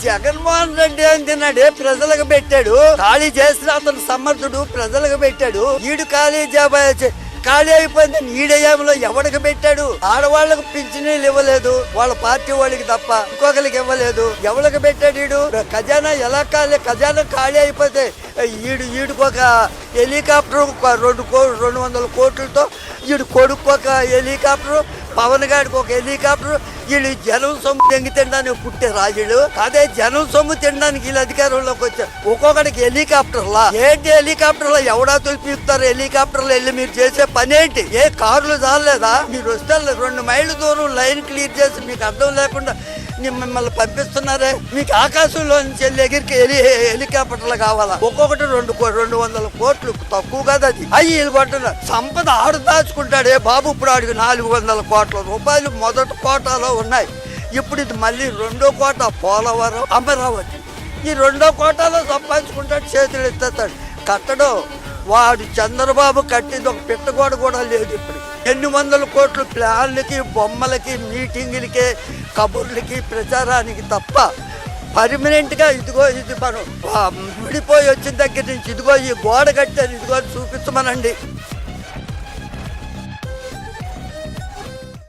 జగన్మోహన్ రెడ్డి ఏం తిన్నాడే? ప్రజలకు పెట్టాడు. ఖాళీ చేసిన అతను సమర్థుడు, ప్రజలకు పెట్టాడు. ఈడు ఖాళీ అయిపోయింది. ఈడేయంలో ఎవరికి పెట్టాడు? ఆడవాళ్ళకు పింఛనీళ్ళు ఇవ్వలేదు, వాళ్ళ పార్టీ వాళ్ళకి తప్ప ఇంకొకరికి ఇవ్వలేదు. ఎవరికి పెట్టాడు? ఈడు ఖజానా ఎలా ఖజానా ఖాళీ అయిపోతే ఈడుకు ఒక హెలికాప్టర్ 200 కోట్లతో ఈడు కొడుకు ఒక హెలికాప్టర్, పవన్ గారికి ఒక హెలికాప్టర్. వీళ్ళు జనం సొమ్ము తినడానికి పుట్టే రాజులు అదే జనం సొమ్ము తినడానికి వీళ్ళు అధికారంలోకి వచ్చారు. ఒక్కొక్కడికి హెలికాప్టర్లా ఏంటి? హెలికాప్టర్లో ఎవడా తొలిపిస్తారు? హెలికాప్టర్లో వెళ్ళి మీరు చేసే పని ఏంటి? ఏ కార్లు చాలేదా? మీరు వస్తే 2 మైళ్ళ దూరం లైన్ క్లియర్ చేసి మీకు అర్థం లేకుండా మిమ్మల్ని పంపిస్తున్నారే. మీకు ఆకాశంలో నుంచి వెళ్ళి ఎగిరికి హెలికాప్టర్లు కావాలా? ఒక్కొక్కటి 200 కోట్లు తక్కువ కదా అది. వీళ్ళు పట్టున్నారు. సంపద ఆడు దాచుకుంటాడే బాబు. ఇప్పుడు ఆడికి 400 కోట్ల రూపాయలు మొదటి కోటాలో ఉన్నాయి. ఇప్పుడు ఇది మళ్ళీ 2వ కోట పోలవరం, అమరావతి. ఈ 2వ కోటాలో సంపాదించుకుంటాడు, చేతులు ఎత్తేస్తాడు. కట్టడం వాడు చంద్రబాబు కట్టింది ఒక పిట్టగోడ కూడా లేదు. ఇప్పుడు ఎన్ని వందల కోట్లు ప్లాన్లకి, బొమ్మలకి, మీటింగులకి, కబుర్లకి, ప్రచారానికి తప్ప పర్మనెంట్ గా ఇదిగో ఇది మనం విడిపోయి వచ్చిన దగ్గర నుంచి ఇదిగో ఈ గోడ కట్టాను, ఇదిగో చూపించమనండి.